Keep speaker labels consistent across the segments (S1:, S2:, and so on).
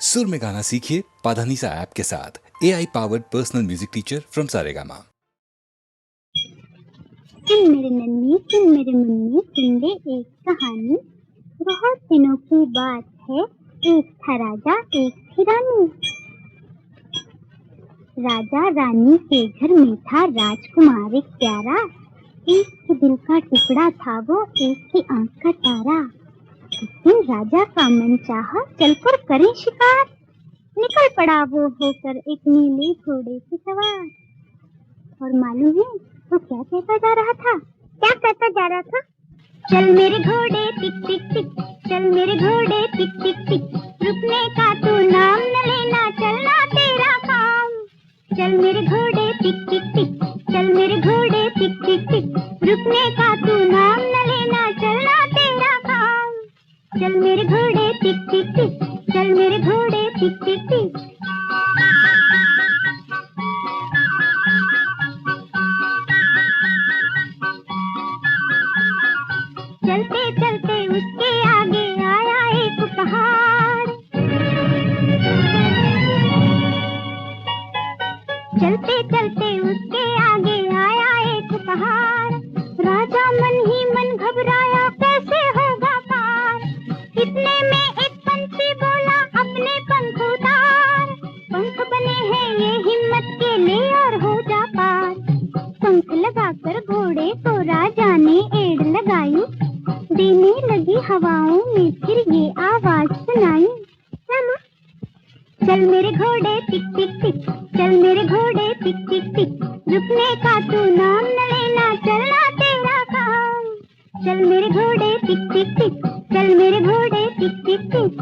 S1: सुर में गाना सीखिए पाधानीसा ऐप के साथ। AI powered personal music teacher from Saregama.
S2: सुन मेरे नन्ही, सुन मेरे मुन्नी, सुन ले एक कहानी। बहुत दिनों की बात है, एक था राजा एक थी रानी। राजा रानी के घर में था राजकुमार एक प्यारा। एक के दिल का टुकड़ा था वो, एक की आंख का तारा। एक दिन राजा का मन चाहा, चलकर करें शिकार। निकल पड़ा वो होकर एक नीले घोड़े पे सवार। और मालूम है वो क्या कहता जा रहा था? क्या कहता जा रहा था? चल मेरे घोड़े टिक टिक टिक, चल मेरे घोड़े टिक टिक टिक, रुकने का तू नाम न लेना, चलना तेरा काम। चल मेरे घोड़े टिक टिक टिक, चल मेरे घोड़े टिक टिक टिक, रुकने का तू नाम न लेना, चलना तेरा काम। चल मेरे घोड़े टिक टिक टिक, चल मेरे घोड़े टिक टिक टिक। चलते चलते उसके आगे आया एक पहाड़। चलते चलते उसके आगे आया एक पहाड़। राजा मन ही मन घबराया, कैसे होगा पार। इतने में एक पंछी बोला, अपने पंख उतार। पंख बने हैं ये हिम्मत के, ले और हो जा पार। पंख लगाकर घोड़े को राजा ने एड़ लगाई, देने लगी हवाओं में फिर ये आवाज सुनाई। चल मेरे घोड़े टिक टिक टिक, चल मेरे घोड़े टिक टिक टिक, रुकने का तू नाम न लेना, चलना तेरा काम। चल मेरे घोड़े टिक टिक टिक, चल मेरे घोड़े टिक टिक टिक।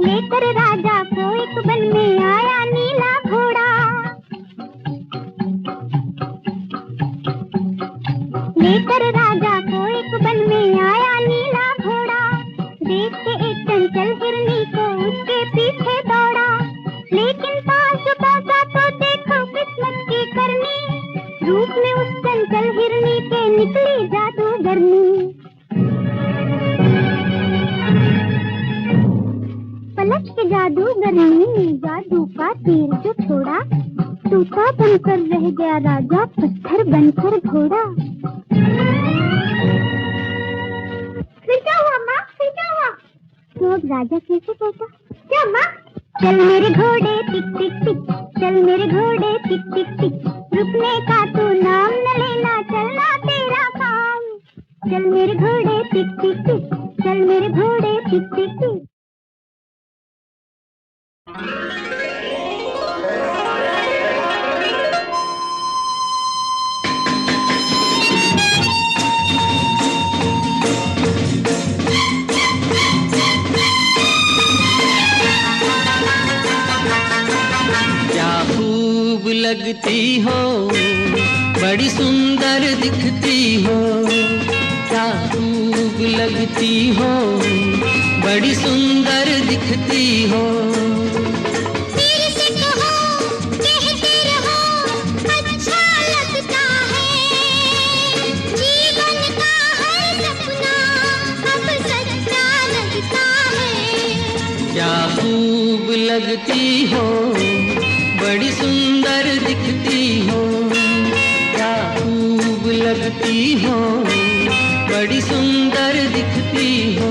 S2: लेकर राजा को एक वन में आया नीला घोड़ा। लेकर राजा को एक वन में आया नीला घोड़ा। देख के एक चंचल हिरनी को उसके पीछे दौड़ा। लेकिन पास पहुंचा तो देखो किस्मत की करनी, रूप में उस चंचल हिरनी के निकली जादूगरनी। पलट के जादूगरनी ने जादू का तीर जो छोड़ा, टूटा बनकर रह गया राजा, पत्थर बनकर घोड़ा। फिर क्या हुआ माँ? फिर क्या हुआ? तो अब राजा कैसे कहता? क्या माँ? चल मेरे घोड़े टिक टिक टिक, चल मेरे घोड़े टिक टिक टिक, रुकने का तू नाम न लेना, चलना तेरा काम। चल मेरे घोड़े टिक टिक टिक, चल मेरे घोड़े टिक टिक टिक।
S3: लगती हो, बड़ी सुंदर दिखती हो, क्या खूब लगती हो, बड़ी सुंदर दिखती हो।
S2: तेरे से कहो, कहते रहो, अच्छा लगता है। जीवन का हर सपना अब सच्चा लगता है।
S3: क्या खूब लगती हो, बड़ी सुंदर दिखती हो, क्या खूब लगती हो, बड़ी सुंदर दिखती हो।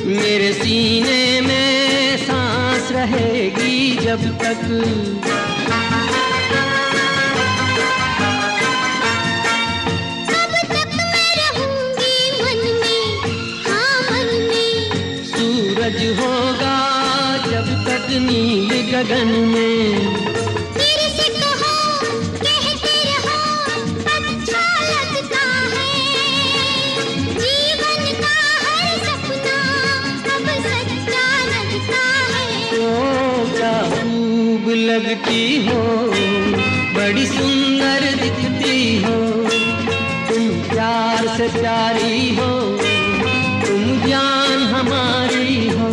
S3: मेरे सीने में सांस रहेगी जब तक,
S2: तब तक मैं रहूंगी मन में, हाँ मन में।
S3: सूरज होगा जब तक नील गगन में।
S2: तेरे से कहो, कहते रहो, अच्छा लगता है। जीवन का हर सपना
S3: लगती हो, बड़ी सुंदर दिखती हो, तुम प्यार से प्यारी हो, तुम जान हमारी हो।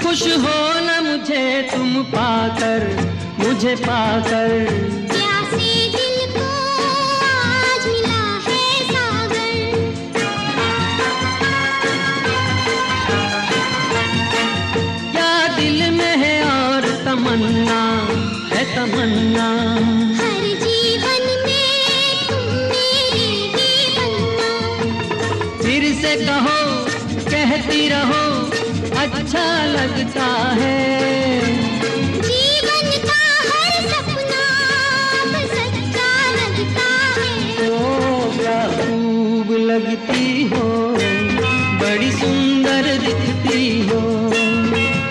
S3: खुश हो न मुझे तुम पाकर, मुझे पाकर।
S2: प्यासे दिल को आज मिला है सागर।
S3: क्या दिल में है और तमन्ना है तमन्ना,
S2: हर जीवन में तुम मेरे ही बनना।
S3: फिर से कहो, कहती रहो, अच्छा लगता है।
S2: जीवन का हर सपना अब सच्चा लगता है।
S3: ओ क्या खूब लगती हो, बड़ी सुंदर दिखती हो,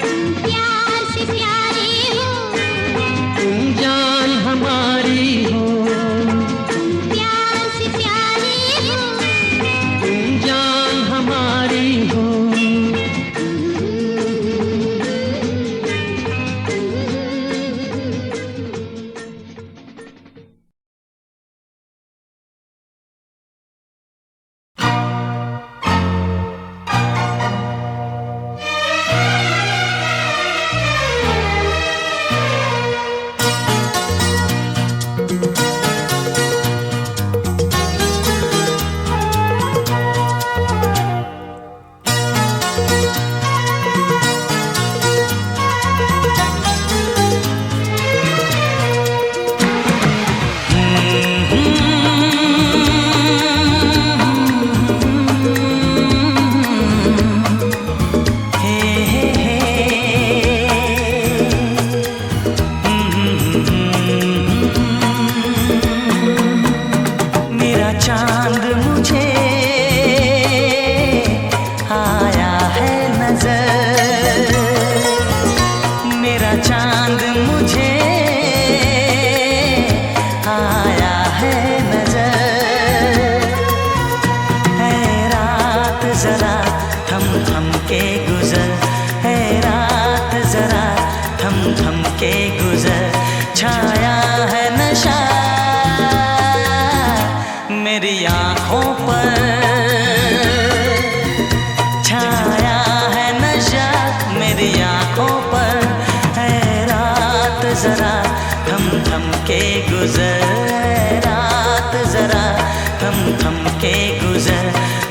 S2: तुम प्यार से प्यारे हो,
S3: तुम जान हमारी हो।
S2: तुम प्यार से प्यारे हो,
S3: तुम जान हमारी हो।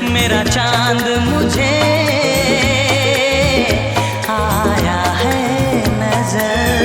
S4: मेरा चांद मुझे आया है नजर।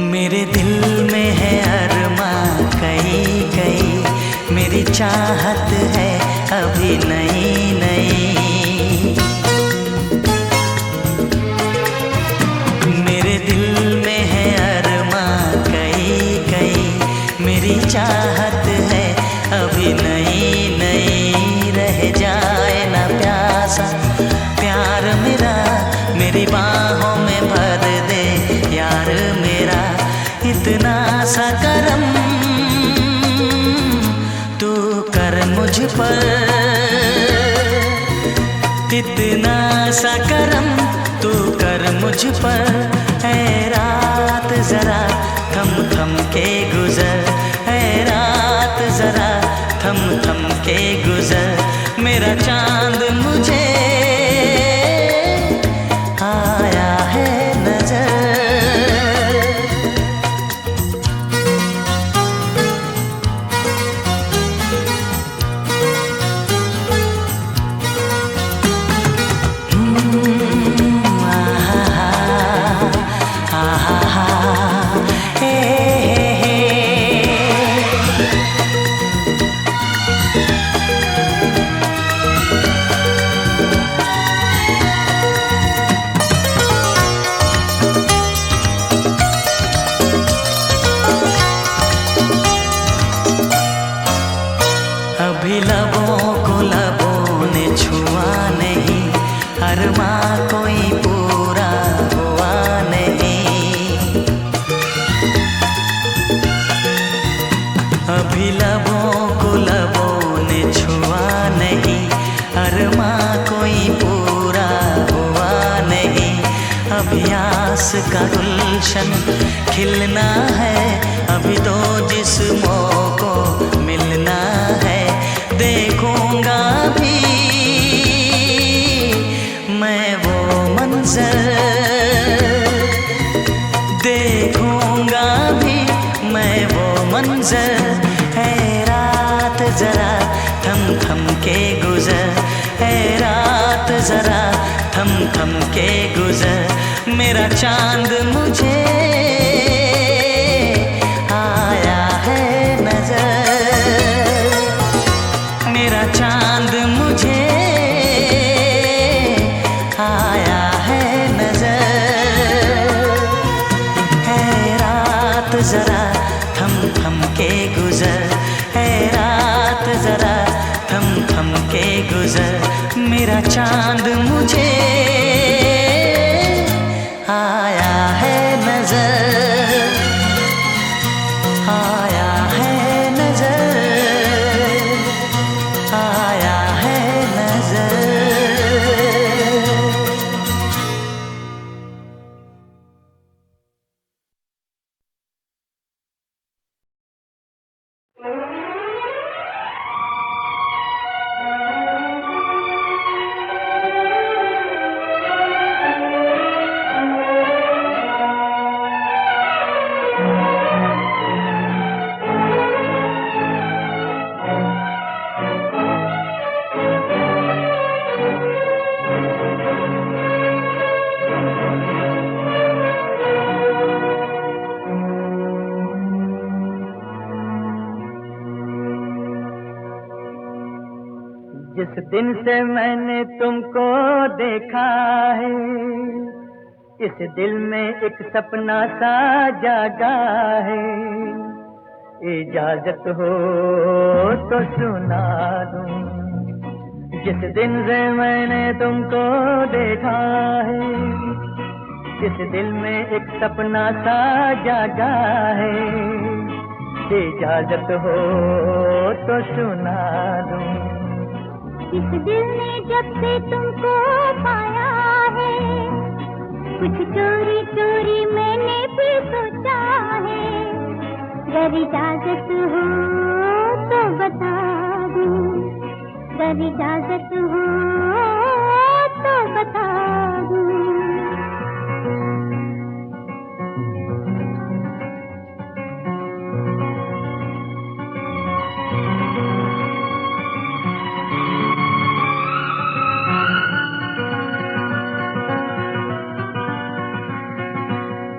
S4: मेरे दिल में है अरमां कई कई, मेरी चाहत है अभी नई नई। मेरे दिल में है अरमां कई कई, मेरी चाहत है अभी नई नई। रह जाए ना प्यासा प्यार मेरा, मेरी बाहों में भर दे यार मेरा। इतना सा करम तू कर मुझ पर, इतना सा करम तू कर मुझ पर। ऐ रात जरा थम थम के गुजर, ऐ रात जरा थम थम के गुजर। मेरा चांद मुझे आया है नजर। को लबों ने छुआ नहीं, अरमां कोई पूरा हुआ नहीं। अभी लबों ने छुआ नहीं, अरमां कोई पूरा हुआ नहीं। अभी आस का गुलशन खिलना है, अभी तो जिस्मों को मिलना है। देखूंगा भी मैं वो मंजर, देखूंगा भी मैं वो मंजर। है रात जरा थम थम के गुजर, है रात जरा थम थम के गुजर। मेरा चांद मुझे आया है नजर, मेरा चांद मुझे आया है नजर। है रात जरा थम थम के गुजर, है रात जरा थम थम के गुजर। मेरा चांद मुझे आया है नजर, आया है नजर, आया है नजर।
S3: जिस दिन से मैंने तुमको देखा है, इस दिल में एक सपना सा जागा है। इजाजत हो तो सुना दूं। जिस दिन से मैंने तुमको देखा है, इस दिल में एक सपना सा जागा है। इजाजत हो तो सुना दूं।
S2: इस दिल ने जब से तुमको पाया है, कुछ चोरी चोरी मैंने भी सोचा है। अगर इजाजत हो तो बता दूं, अगर इजाजत हो तो बता दूं।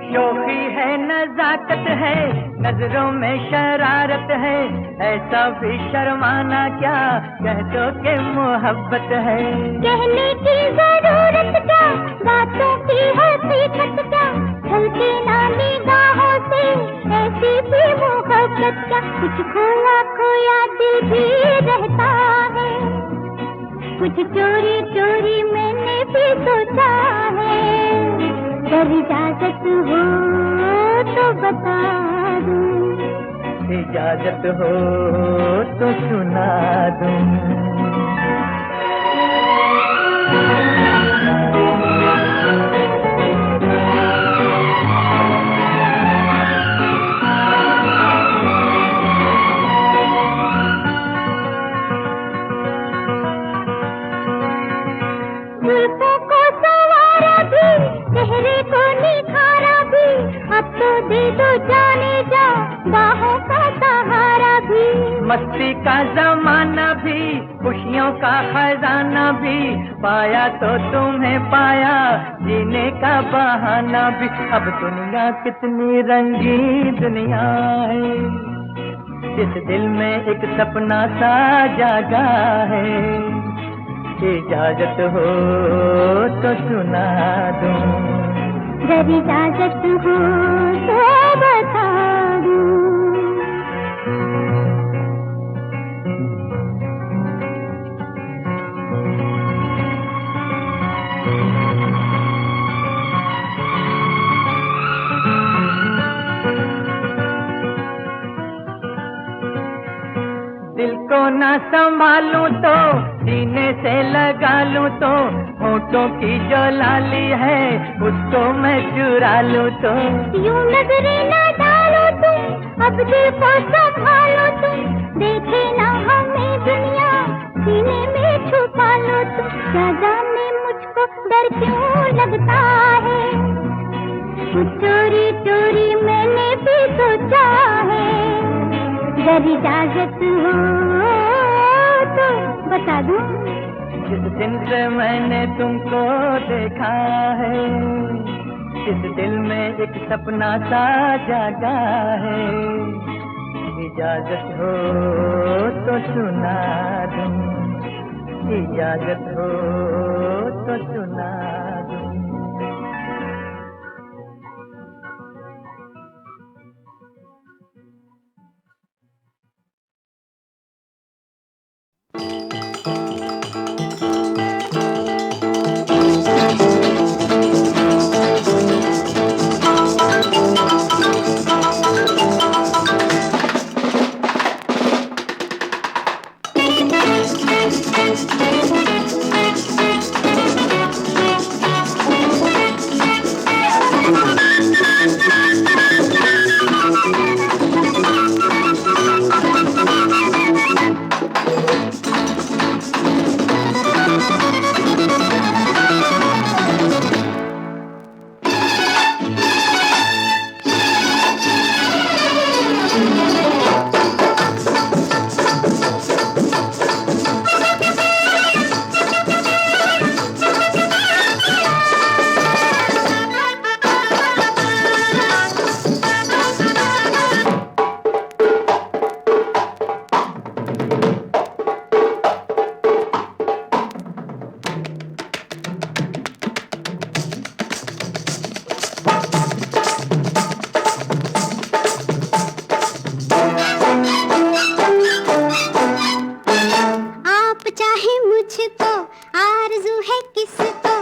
S3: शोखी है, नजाकत है, नजरों में शरारत है। ऐसा भी शर्माना क्या, कह दो के मोहब्बत है।
S2: कहने की जरूरत क्या, बातों की हकीकत क्या। ढलके ना निगाहों से ऐसी भी मोहब्बत क्या। कुछ खोया खोया दिल भी रहता है, कुछ चोरी चोरी मैंने भी सोचा है। अगर इजाजत हो तो बता दूं,
S3: इजाजत हो तो सुना दूं।
S2: जुल्फों को संवारा भी, चेहरे को निखारा भी। अब तो दे दो जाने जा, बाहों का सहारा भी।
S3: मस्ती का जमाना भी, खुशियों का खजाना भी। पाया तो तुम्हें पाया, जीने का बहाना भी। अब दुनिया कितनी रंगी दुनिया है, इस दिल में एक सपना सा जागा है। इजाजत हो तो सुना दूं,
S2: अगर इजाजत हो तो बता दूं।
S3: ना संभालूं तो सीने से लगा लूं तो होठों की जो लाली है उसको मैं चुरा लूं तो
S2: यूं नजरें ना डालो तुम, अब दिल को संभालो तुम, देखे ना हमें दुनिया, सीने में छुपा लो तुम। क्या जाने मुझको डर क्यों लगता है, चोरी चोरी मैंने भी सोचा है। अगर इजाजत हो तो बता दूं।
S3: जिस दिन से मैंने तुमको देखा है, इस दिल में एक सपना सा जागा है। इजाजत हो तो सुना दूं, इजाजत हो तो सुना दूं।
S2: चाहे मुझको आरज़ू है किसको